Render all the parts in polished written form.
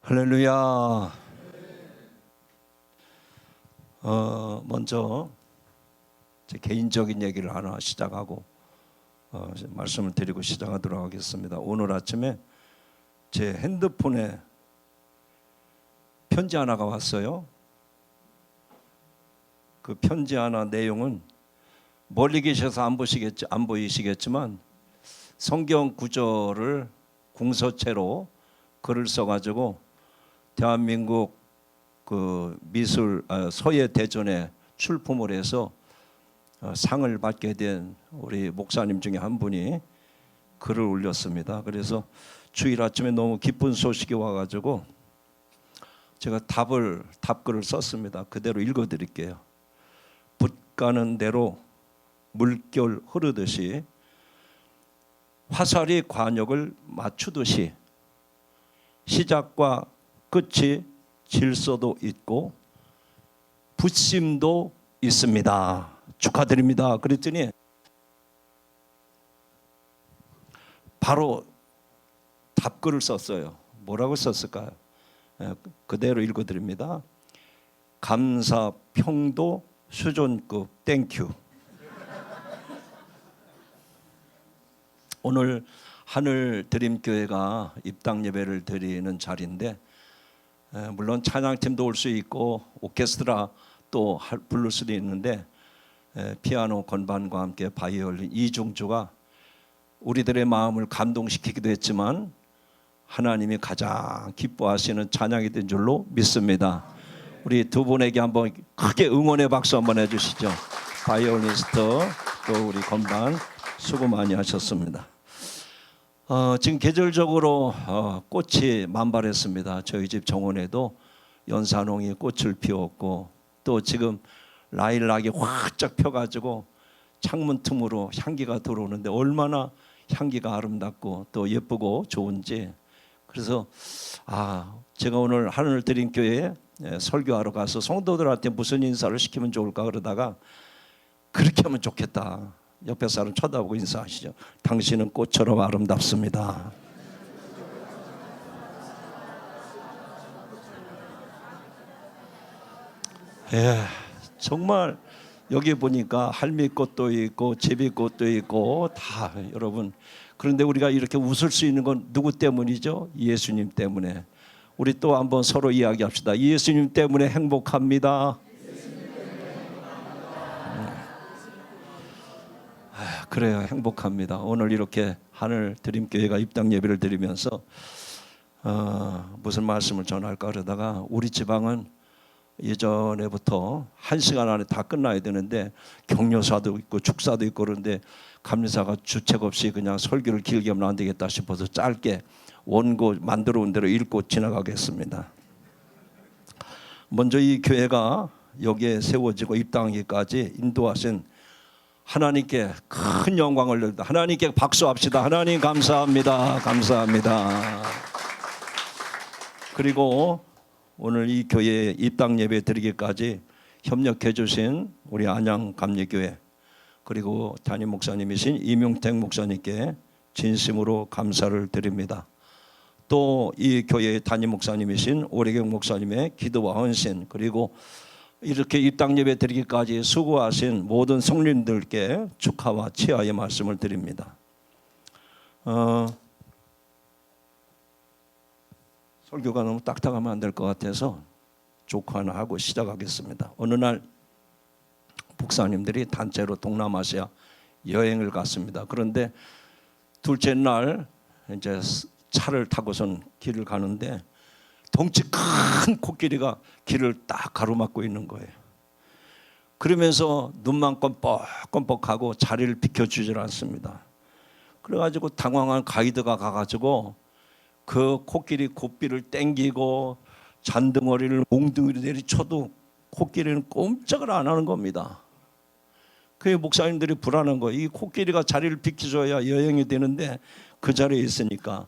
할렐루야. 먼저 제 개인적인 얘기를 하나 시작하고 말씀을 드리고 시작하도록 하겠습니다. 오늘 아침에 제 핸드폰에 편지 하나가 왔어요. 그 편지 하나 내용은 멀리 계셔서 안 보이시겠지만 성경 구절을 궁서체로 글을 써가지고 대한민국 그 미술 서예 대전에 출품을 해서 상을 받게 된 우리 목사님 중에 한 분이 글을 올렸습니다. 그래서 주일 아침에 너무 기쁜 소식이 와가지고 제가 답글을 썼습니다. 그대로 읽어드릴게요. 붓 가는 대로 물결 흐르듯이 화살이 관역을 맞추듯이 시작과 끝이 질서도 있고 붓심도 있습니다. 축하드립니다. 그랬더니 바로 답글을 썼어요. 뭐라고 썼을까요? 그대로 읽어드립니다. 감사 평도 수준급 땡큐. 오늘 하늘드림교회가 입당 예배를 드리는 자리인데 물론 찬양팀도 올 수 있고 오케스트라 또 부를 수도 있는데 피아노 건반과 함께 바이올린 이중주가 우리들의 마음을 감동시키기도 했지만 하나님이 가장 기뻐하시는 찬양이 된 줄로 믿습니다. 우리 두 분에게 한번 크게 응원의 박수 한번 해주시죠. 바이올리니스트 또 우리 건반 수고 많이 하셨습니다. 지금 계절적으로 꽃이 만발했습니다. 저희 집 정원에도 연산홍이 꽃을 피웠고 또 지금 라일락이 활짝 펴가지고 창문 틈으로 향기가 들어오는데 얼마나 향기가 아름답고 또 예쁘고 좋은지. 그래서 제가 오늘 하늘드림교회에 설교하러 가서 성도들한테 무슨 인사를 시키면 좋을까 그러다가 그렇게 하면 좋겠다. 옆에 사람 쳐다보고 인사하시죠. 당신은 꽃처럼 아름답습니다. 정말 여기 보니까 할미꽃도 있고 제비꽃도 있고 다 여러분. 그런데 우리가 이렇게 웃을 수 있는 건 누구 때문이죠? 예수님 때문에. 우리 또 한번 서로 이야기합시다. 예수님 때문에 행복합니다. 그래요, 행복합니다. 오늘 이렇게 하늘드림교회가 입당 예배를 드리면서 무슨 말씀을 전할까 그러다가 우리 지방은 예전에부터 1시간 안에 다 끝나야 되는데 격려사도 있고 축사도 있고 그런데 감리사가 주책 없이 그냥 설교를 길게 하면 안 되겠다 싶어서 짧게 원고 만들어 온 대로 읽고 지나가겠습니다. 먼저 이 교회가 여기에 세워지고 입당하기까지 인도하신 하나님께 큰 영광을 드립니다. 하나님께 박수합시다. 하나님 감사합니다. 감사합니다. 그리고 오늘 이 교회에 입당 예배 드리기까지 협력해 주신 우리 안양감리교회 그리고 담임 목사님이신 이명택 목사님께 진심으로 감사를 드립니다. 또 이 교회의 담임 목사님이신 오래경 목사님의 기도와 헌신 그리고 이렇게 입당 예배 드리기까지 수고하신 모든 성도님들께 축하와 치하의 말씀을 드립니다. 설교가 너무 딱딱하면 안 될 것 같아서 조크 하나 하고 시작하겠습니다. 어느 날 목사님들이 단체로 동남아시아 여행을 갔습니다. 그런데 둘째 날 이제 차를 타고선 길을 가는데 덩치 큰 코끼리가 길을 딱 가로막고 있는 거예요. 그러면서 눈만 껌뻑껌뻑하고 자리를 비켜주질 않습니다. 그래가지고 당황한 가이드가 가가지고 그 코끼리 고삐를 땡기고 잔등어리를 몽둥이로 내리쳐도 코끼리는 꼼짝을 안 하는 겁니다. 그 목사님들이 불안한 거예요. 이 코끼리가 자리를 비켜줘야 여행이 되는데 그 자리에 있으니까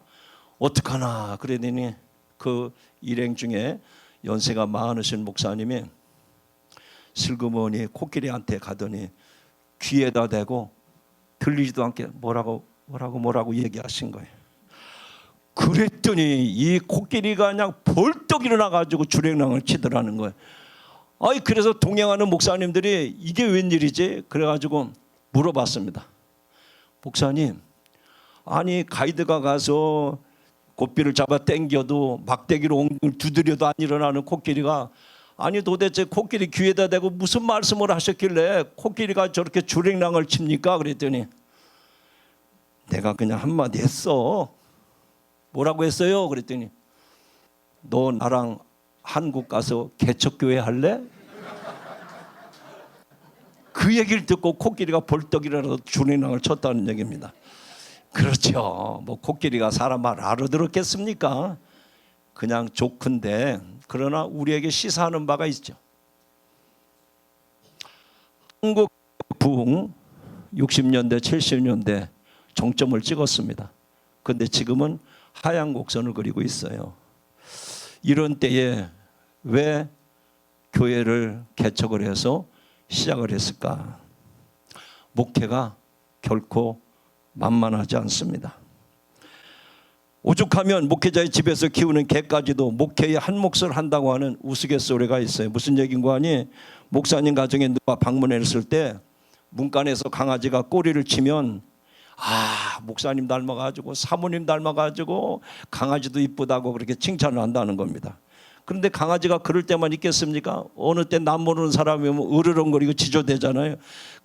어떡하나 그러더니 그 일행 중에 연세가 많으신 목사님이 슬그머니 코끼리한테 가더니 귀에다 대고 들리지도 않게 뭐라고 얘기하신 거예요. 그랬더니 이 코끼리가 그냥 벌떡 일어나가지고 주랭랑을 치더라는 거예요. 아이, 그래서 동행하는 목사님들이 이게 웬일이지? 그래가지고 물어봤습니다. 목사님, 아니 가이드가 가서 고삐를 잡아 당겨도 막대기로 엉덩이를 두드려도 안 일어나는 코끼리가, 아니 도대체 코끼리 귀에다 대고 무슨 말씀을 하셨길래 코끼리가 저렇게 주랭랑을 칩니까? 그랬더니 내가 그냥 한마디 했어. 뭐라고 했어요? 그랬더니 너 나랑 한국 가서 개척교회 할래? 그 얘기를 듣고 코끼리가 벌떡 일어나서 주랭랑을 쳤다는 얘기입니다. 그렇죠. 뭐 코끼리가 사람 말 알아들었겠습니까? 그냥 조크인데, 그러나 우리에게 시사하는 바가 있죠. 한국 부흥 60년대 70년대 정점을 찍었습니다. 그런데 지금은 하향 곡선을 그리고 있어요. 이런 때에 왜 교회를 개척을 해서 시작을 했을까? 목회가 결코 만만하지 않습니다. 오죽하면 목회자의 집에서 키우는 개까지도 목회의 한 몫을 한다고 하는 우스갯소리가 있어요. 무슨 얘기인가 하니, 목사님 가정에 누가 방문했을 때 문간에서 강아지가 꼬리를 치면, 아, 목사님 닮아가지고 사모님 닮아가지고 강아지도 이쁘다고 그렇게 칭찬을 한다는 겁니다. 그런데 강아지가 그럴 때만 있겠습니까? 어느 때 남 모르는 사람이 오면 으르렁거리고 지저대잖아요.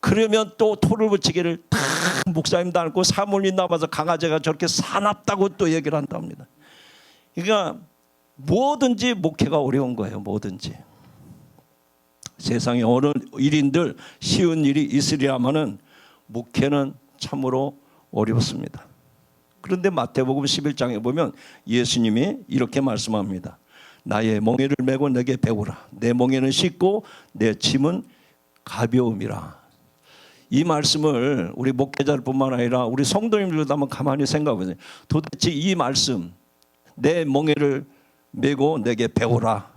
그러면 또 토를 붙이기를, 다 목사님 닮고 사모님 닮아서 강아지가 저렇게 사납다고 또 얘기를 한답니다. 그러니까 뭐든지 목회가 어려운 거예요. 뭐든지. 세상에 어느 일인들 쉬운 일이 있으리라마는 목회는 참으로 어렵습니다. 그런데 마태복음 11장에 보면 예수님이 이렇게 말씀합니다. 나의 멍에를 메고 내게 배우라. 내 멍에는 쉽고 내 짐은 가벼움이라. 이 말씀을 우리 목회자뿐만 아니라 우리 성도님들도 한번 가만히 생각해 보세요. 도대체 이 말씀, 내 멍에를 메고 내게 배우라,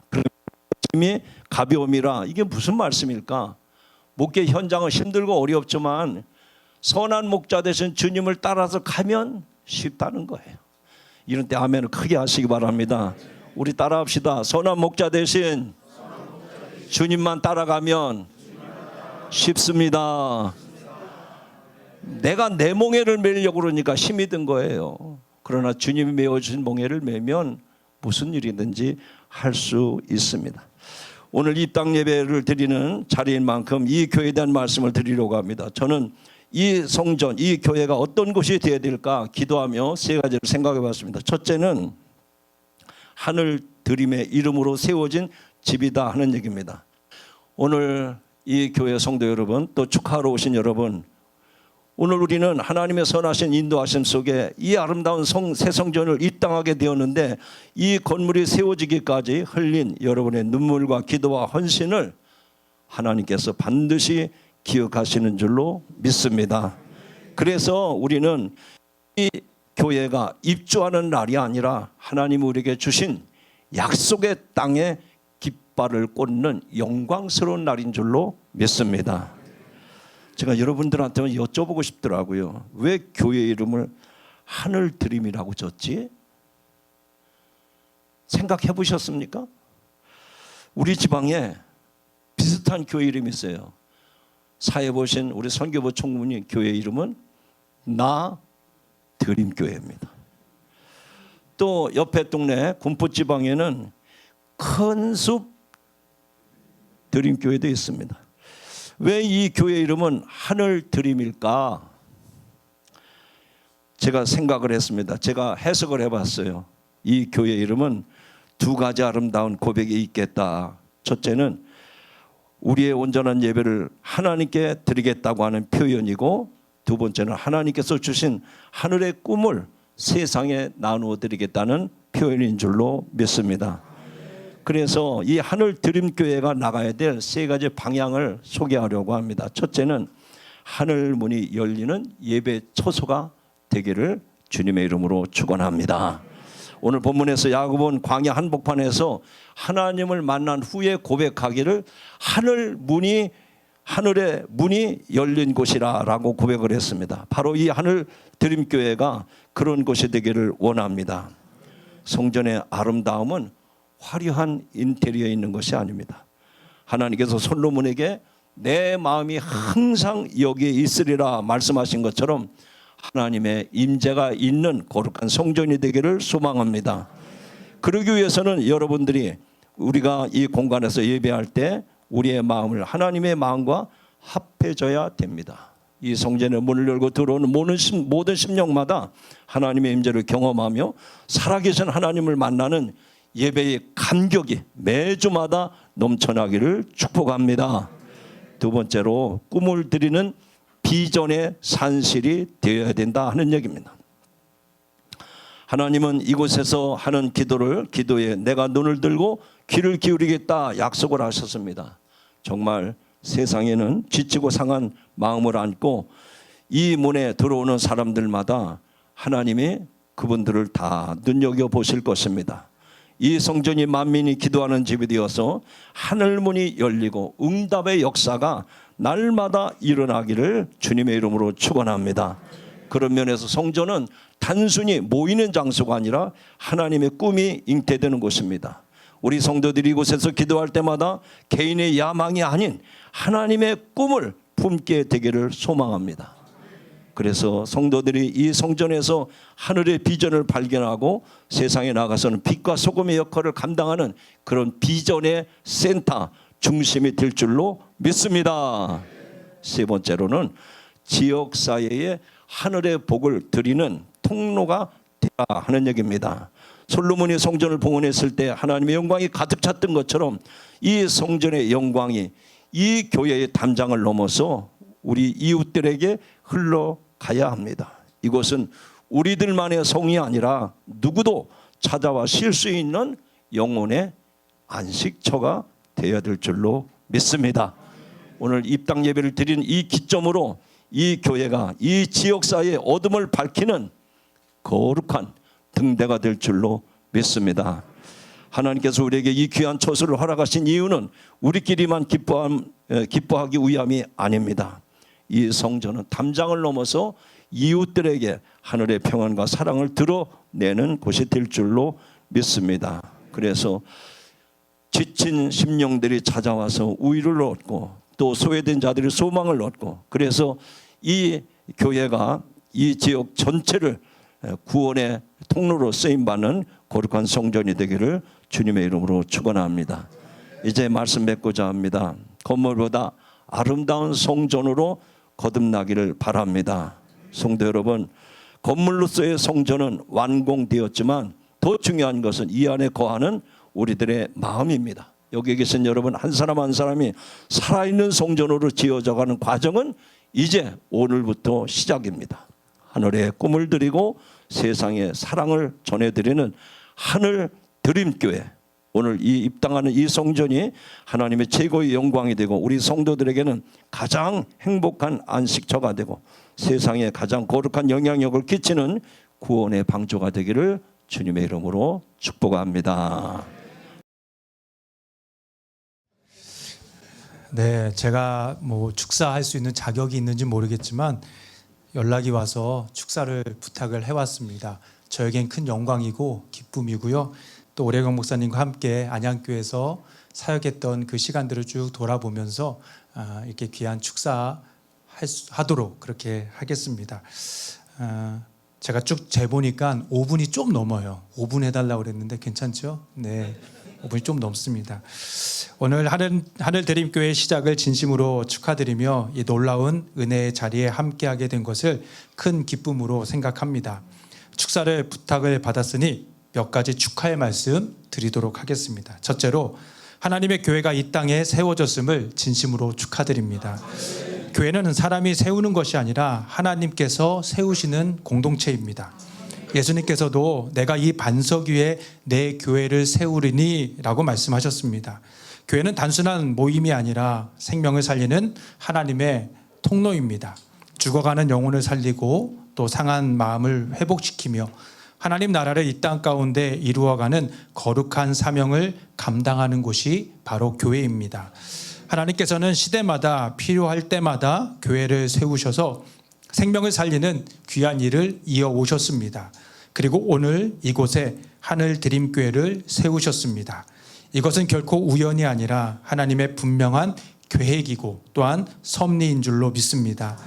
짐이 가벼움이라, 이게 무슨 말씀일까? 목회 현장은 힘들고 어렵지만 선한 목자 되신 주님을 따라서 가면 쉽다는 거예요. 이런 때 아멘을 크게 하시기 바랍니다. 우리 따라합시다. 선한 목자 대신 주님만 따라가면 쉽습니다. 내가 내 멍에를 메려고 그러니까 힘이 든 거예요. 그러나 주님이 메어주신 멍에를 메면 무슨 일이든지 할 수 있습니다. 오늘 입당 예배를 드리는 자리인 만큼 이 교회에 대한 말씀을 드리려고 합니다. 저는 이 성전, 이 교회가 어떤 곳이 되어야 될까 기도하며 세 가지를 생각해 봤습니다. 첫째는 하늘 드림의 이름으로 세워진 집이다 하는 얘기입니다. 오늘 이 교회 성도 여러분, 또 축하하러 오신 여러분, 오늘 우리는 하나님의 선하신 인도하심 속에 이 아름다운 새 성전을 입당하게 되었는데, 이 건물이 세워지기까지 흘린 여러분의 눈물과 기도와 헌신을 하나님께서 반드시 기억하시는 줄로 믿습니다. 그래서 우리는 이 교회가 입주하는 날이 아니라 하나님이 우리에게 주신 약속의 땅에 깃발을 꽂는 영광스러운 날인 줄로 믿습니다. 제가 여러분들한테 여쭤보고 싶더라고요. 왜 교회 이름을 하늘 드림이라고 졌지? 생각해 보셨습니까? 우리 지방에 비슷한 교회 이름이 있어요. 사회 보신 우리 선교부 총무님 교회 이름은 나 드림교회입니다. 또 옆에 동네 군포지방에는 큰 숲 드림교회도 있습니다. 왜 이 교회 이름은 하늘 드림일까? 제가 생각을 했습니다. 제가 해석을 해봤어요. 이 교회 이름은 두 가지 아름다운 고백이 있겠다. 첫째는 우리의 온전한 예배를 하나님께 드리겠다고 하는 표현이고, 두 번째는 하나님께서 주신 하늘의 꿈을 세상에 나누어 드리겠다는 표현인 줄로 믿습니다. 그래서 이 하늘 드림교회가 나가야 될 세 가지 방향을 소개하려고 합니다. 첫째는 하늘 문이 열리는 예배 처소가 되기를 주님의 이름으로 축원합니다. 오늘 본문에서 야곱은 광야 한복판에서 하나님을 만난 후에 고백하기를 하늘의 문이 열린 곳이라고 고백을 했습니다. 바로 이 하늘 드림교회가 그런 곳이 되기를 원합니다. 성전의 아름다움은 화려한 인테리어에 있는 것이 아닙니다. 하나님께서 솔로몬에게 내 마음이 항상 여기에 있으리라 말씀하신 것처럼 하나님의 임재가 있는 거룩한 성전이 되기를 소망합니다. 그러기 위해서는 여러분들이 우리가 이 공간에서 예배할 때 우리의 마음을 하나님의 마음과 합해져야 됩니다. 이 성전의 문을 열고 들어오는 모든 심령마다 하나님의 임재를 경험하며 살아계신 하나님을 만나는 예배의 감격이 매주마다 넘쳐나기를 축복합니다. 두 번째로 꿈을 드리는 비전의 산실이 되어야 된다 하는 얘기입니다. 하나님은 이곳에서 하는 기도에 내가 눈을 들고 귀를 기울이겠다 약속을 하셨습니다. 정말 세상에는 지치고 상한 마음을 안고 이 문에 들어오는 사람들마다 하나님이 그분들을 다 눈여겨보실 것입니다. 이 성전이 만민이 기도하는 집이 되어서 하늘문이 열리고 응답의 역사가 날마다 일어나기를 주님의 이름으로 축원합니다. 그런 면에서 성전은 단순히 모이는 장소가 아니라 하나님의 꿈이 잉태되는 곳입니다. 우리 성도들이 이곳에서 기도할 때마다 개인의 야망이 아닌 하나님의 꿈을 품게 되기를 소망합니다. 그래서 성도들이 이 성전에서 하늘의 비전을 발견하고 세상에 나가서는 빛과 소금의 역할을 감당하는 그런 비전의 센터 중심이 될 줄로 믿습니다. 세 번째로는 지역사회에 하늘의 복을 드리는 통로가 되라 하는 얘기입니다. 솔로몬이 성전을 봉헌했을 때 하나님의 영광이 가득 찼던 것처럼 이 성전의 영광이 이 교회의 담장을 넘어서 우리 이웃들에게 흘러가야 합니다. 이곳은 우리들만의 성이 아니라 누구도 찾아와 쉴 수 있는 영혼의 안식처가 되어야 될 줄로 믿습니다. 오늘 입당 예배를 드린 이 기점으로 이 교회가 이 지역사회의 어둠을 밝히는 거룩한 등대가 될 줄로 믿습니다. 하나님께서 우리에게 이 귀한 처소를 허락하신 이유는 우리끼리만 기뻐하기 위함이 아닙니다. 이 성전은 담장을 넘어서 이웃들에게 하늘의 평안과 사랑을 드러내는 곳이 될 줄로 믿습니다. 그래서 지친 심령들이 찾아와서 우위를 얻고 또 소외된 자들이 소망을 얻고 그래서 이 교회가 이 지역 전체를 구원의 통로로 쓰임받는 거룩한 성전이 되기를 주님의 이름으로 축원합니다. 이제 말씀 맺고자 합니다. 건물보다 아름다운 성전으로 거듭나기를 바랍니다. 성도 여러분, 건물로서의 성전은 완공되었지만 더 중요한 것은 이 안에 거하는 우리들의 마음입니다. 여기 계신 여러분 한 사람 한 사람이 살아있는 성전으로 지어져가는 과정은 이제 오늘부터 시작입니다. 하늘의 꿈을 드리고 세상에 사랑을 전해드리는 하늘 드림교회, 오늘 이 입당하는 이 성전이 하나님의 최고의 영광이 되고 우리 성도들에게는 가장 행복한 안식처가 되고 세상에 가장 거룩한 영향력을 끼치는 구원의 방주가 되기를 주님의 이름으로 축복합니다. 네, 제가 축사할 수 있는 자격이 있는지 모르겠지만 연락이 와서 축사를 부탁을 해왔습니다. 저에겐 큰 영광이고 기쁨이고요. 또 오래경 목사님과 함께 안양교회에서 사역했던 그 시간들을 쭉 돌아보면서 이렇게 귀한 축사하도록 그렇게 하겠습니다. 제가 쭉 재보니까 5분이 좀 넘어요. 5분 해달라고 그랬는데 괜찮죠? 네, 5분이 좀 넘습니다. 오늘 하늘 드림교회 시작을 진심으로 축하드리며 이 놀라운 은혜의 자리에 함께하게 된 것을 큰 기쁨으로 생각합니다. 축사를 부탁을 받았으니 몇 가지 축하의 말씀 드리도록 하겠습니다. 첫째로 하나님의 교회가 이 땅에 세워졌음을 진심으로 축하드립니다. 교회는 사람이 세우는 것이 아니라 하나님께서 세우시는 공동체입니다. 예수님께서도 내가 이 반석 위에 내 교회를 세우리니 라고 말씀하셨습니다. 교회는 단순한 모임이 아니라 생명을 살리는 하나님의 통로입니다. 죽어가는 영혼을 살리고 또 상한 마음을 회복시키며 하나님 나라를 이 땅 가운데 이루어가는 거룩한 사명을 감당하는 곳이 바로 교회입니다. 하나님께서는 시대마다 필요할 때마다 교회를 세우셔서 생명을 살리는 귀한 일을 이어오셨습니다. 그리고 오늘 이곳에 하늘 드림교회를 세우셨습니다. 이것은 결코 우연이 아니라 하나님의 분명한 계획이고 또한 섭리인 줄로 믿습니다.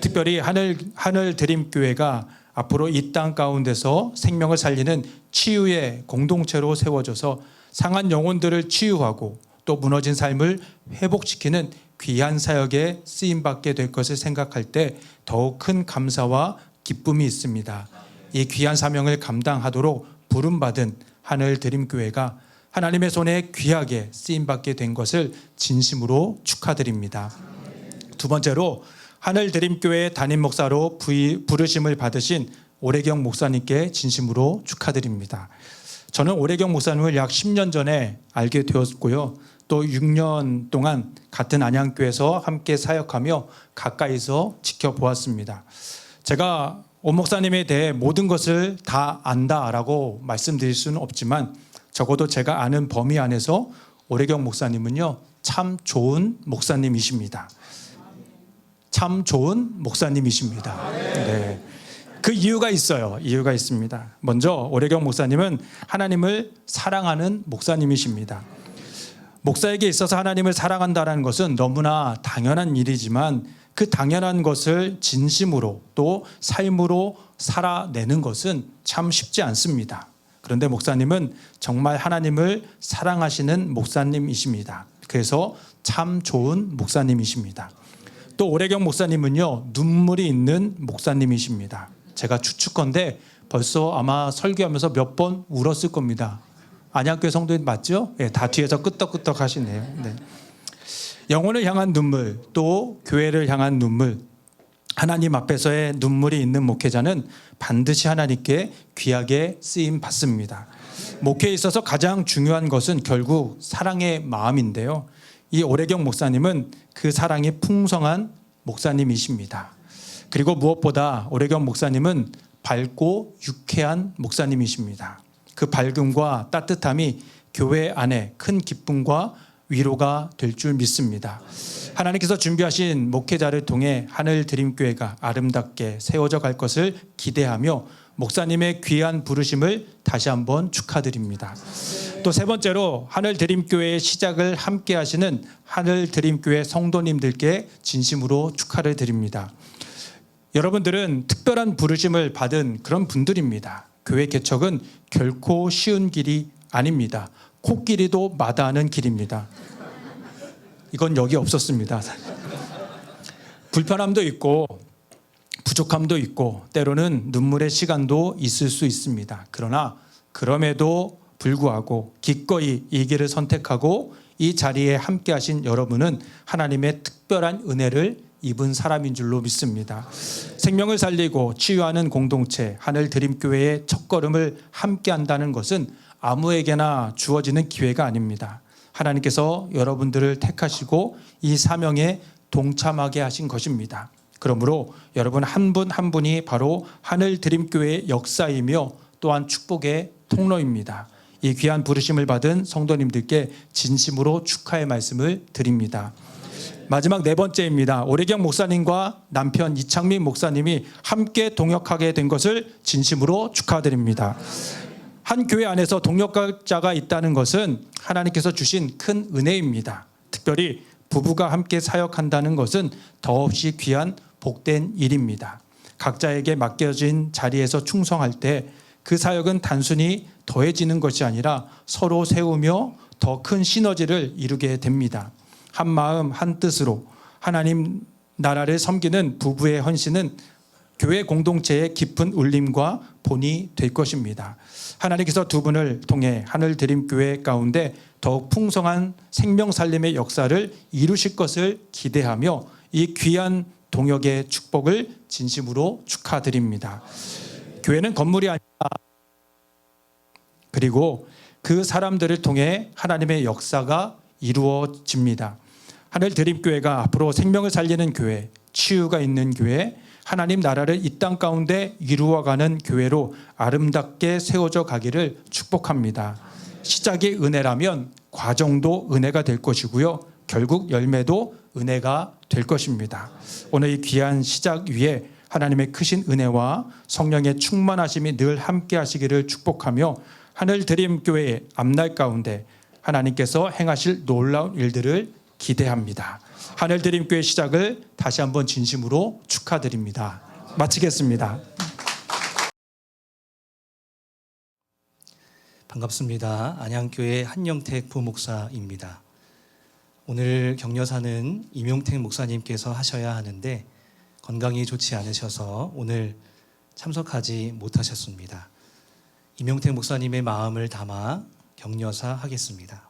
특별히 하늘 드림교회가 앞으로 이 땅 가운데서 생명을 살리는 치유의 공동체로 세워져서 상한 영혼들을 치유하고 또 무너진 삶을 회복시키는 귀한 사역에 쓰임받게 될 것을 생각할 때 더욱 큰 감사와 기쁨이 있습니다. 이 귀한 사명을 감당하도록 부름받은 하늘 드림교회가 하나님의 손에 귀하게 쓰임받게 된 것을 진심으로 축하드립니다. 두 번째로 하늘 드림교회 담임 목사로 부르심을 받으신 오래경 목사님께 진심으로 축하드립니다. 저는 오래경 목사님을 약 10년 전에 알게 되었고요. 또 6년 동안 같은 안양교회에서 함께 사역하며 가까이서 지켜보았습니다. 제가 오 목사님에 대해 모든 것을 다 안다라고 말씀드릴 수는 없지만 적어도 제가 아는 범위 안에서 오래경 목사님은요, 참 좋은 목사님이십니다. 참 좋은 목사님이십니다. 네. 그 이유가 있어요. 이유가 있습니다. 먼저 오래경 목사님은 하나님을 사랑하는 목사님이십니다. 목사에게 있어서 하나님을 사랑한다는 것은 너무나 당연한 일이지만 그 당연한 것을 진심으로 또 삶으로 살아내는 것은 참 쉽지 않습니다. 그런데 목사님은 정말 하나님을 사랑하시는 목사님이십니다. 그래서 참 좋은 목사님이십니다. 또 오래경 목사님은요, 눈물이 있는 목사님이십니다. 제가 추측컨대 벌써 아마 설교하면서 몇 번 울었을 겁니다. 안양교회 성도인 맞죠? 네, 다 뒤에서 끄떡끄떡 하시네요. 네. 영혼을 향한 눈물, 또 교회를 향한 눈물, 하나님 앞에서의 눈물이 있는 목회자는 반드시 하나님께 귀하게 쓰임 받습니다. 목회에 있어서 가장 중요한 것은 결국 사랑의 마음인데요. 이 오래경 목사님은 그 사랑이 풍성한 목사님이십니다. 그리고 무엇보다 오래경 목사님은 밝고 유쾌한 목사님이십니다. 그 밝음과 따뜻함이 교회 안에 큰 기쁨과 위로가 될 줄 믿습니다. 하나님께서 준비하신 목회자를 통해 하늘 드림교회가 아름답게 세워져 갈 것을 기대하며 목사님의 귀한 부르심을 다시 한번 축하드립니다. 또 세 번째로 하늘 드림교회의 시작을 함께 하시는 하늘 드림교회 성도님들께 진심으로 축하를 드립니다. 여러분들은 특별한 부르심을 받은 그런 분들입니다. 교회 개척은 결코 쉬운 길이 아닙니다. 코끼리도 마다하는 길입니다. 이건 여기 없었습니다. 불편함도 있고 부족함도 있고 때로는 눈물의 시간도 있을 수 있습니다. 그러나 그럼에도 불구하고 기꺼이 이 길을 선택하고 이 자리에 함께 하신 여러분은 하나님의 특별한 은혜를 입은 사람인 줄로 믿습니다. 생명을 살리고 치유하는 공동체 하늘 드림교회의 첫걸음을 함께 한다는 것은 아무에게나 주어지는 기회가 아닙니다. 하나님께서 여러분들을 택하시고 이 사명에 동참하게 하신 것입니다. 그러므로 여러분 한 분 한 분이 바로 하늘 드림교회의 역사이며 또한 축복의 통로입니다. 이 귀한 부르심을 받은 성도님들께 진심으로 축하의 말씀을 드립니다. 마지막 네 번째입니다. 오래경 목사님과 남편 이창민 목사님이 함께 동역하게 된 것을 진심으로 축하드립니다. 한 교회 안에서 동역자가 있다는 것은 하나님께서 주신 큰 은혜입니다. 특별히 부부가 함께 사역한다는 것은 더없이 귀한 복된 일입니다. 각자에게 맡겨진 자리에서 충성할 때 그 사역은 단순히 더해지는 것이 아니라 서로 세우며 더 큰 시너지를 이루게 됩니다. 한 마음 한 뜻으로 하나님 나라를 섬기는 부부의 헌신은 교회 공동체의 깊은 울림과 본이 될 것입니다. 하나님께서 두 분을 통해 하늘 드림교회 가운데 더욱 풍성한 생명 살림의 역사를 이루실 것을 기대하며 이 귀한 동역의 축복을 진심으로 축하드립니다. 교회는 건물이 아니라 그리고 그 사람들을 통해 하나님의 역사가 이루어집니다. 하늘 드림교회가 앞으로 생명을 살리는 교회, 치유가 있는 교회, 하나님 나라를 이 땅 가운데 이루어가는 교회로 아름답게 세워져 가기를 축복합니다. 시작이 은혜라면 과정도 은혜가 될 것이고요. 결국 열매도 은혜가 될 것입니다. 오늘 이 귀한 시작 위에 하나님의 크신 은혜와 성령의 충만하심이 늘 함께 하시기를 축복하며 하늘드림교회의 앞날 가운데 하나님께서 행하실 놀라운 일들을 기대합니다. 하늘드림교회 시작을 다시 한번 진심으로 축하드립니다. 마치겠습니다. 반갑습니다. 안양교회 한영택 부목사입니다. 오늘 격려사는 임용택 목사님께서 하셔야 하는데 건강이 좋지 않으셔서 오늘 참석하지 못하셨습니다. 임용택 목사님의 마음을 담아 격려사 하겠습니다.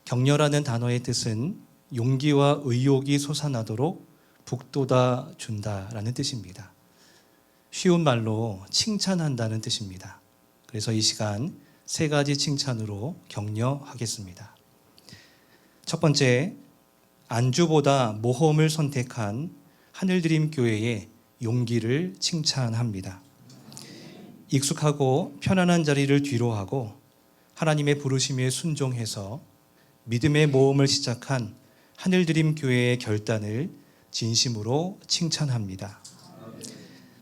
격려라는 단어의 뜻은 용기와 의욕이 솟아나도록 북돋아 준다라는 뜻입니다. 쉬운 말로 칭찬한다는 뜻입니다. 그래서 이 시간 세 가지 칭찬으로 격려하겠습니다. 첫 번째, 안주보다 모험을 선택한 하늘드림교회의 용기를 칭찬합니다. 익숙하고 편안한 자리를 뒤로하고 하나님의 부르심에 순종해서 믿음의 모험을 시작한 하늘드림교회의 결단을 진심으로 칭찬합니다.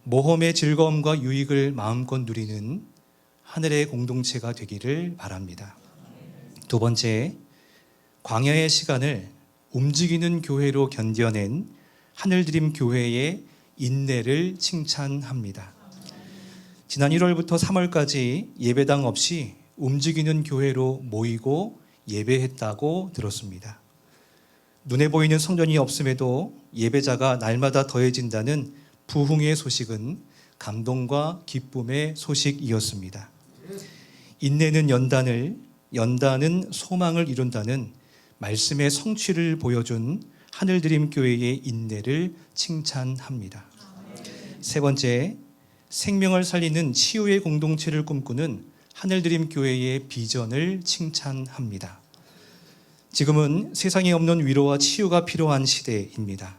모험의 즐거움과 유익을 마음껏 누리는 하늘의 공동체가 되기를 바랍니다. 두 번째, 광야의 시간을 움직이는 교회로 견뎌낸 하늘드림 교회의 인내를 칭찬합니다. 지난 1월부터 3월까지 예배당 없이 움직이는 교회로 모이고 예배했다고 들었습니다. 눈에 보이는 성전이 없음에도 예배자가 날마다 더해진다는 부흥의 소식은 감동과 기쁨의 소식이었습니다. 인내는 연단은 소망을 이룬다는 말씀의 성취를 보여준 하늘드림 교회의 인내를 칭찬합니다. 세 번째, 생명을 살리는 치유의 공동체를 꿈꾸는 하늘드림 교회의 비전을 칭찬합니다. 지금은 세상에 없는 위로와 치유가 필요한 시대입니다.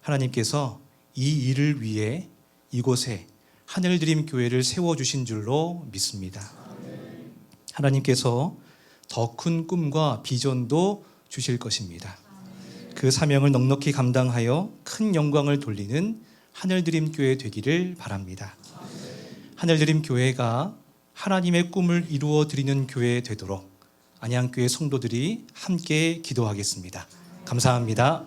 하나님께서 이 일을 위해 이곳에 하늘드림 교회를 세워주신 줄로 믿습니다. 하나님께서 더 큰 꿈과 비전도 주실 것입니다. 그 사명을 넉넉히 감당하여 큰 영광을 돌리는 하늘드림 교회 되기를 바랍니다. 하늘드림 교회가 하나님의 꿈을 이루어 드리는 교회 되도록 안양교회 성도들이 함께 기도하겠습니다. 감사합니다.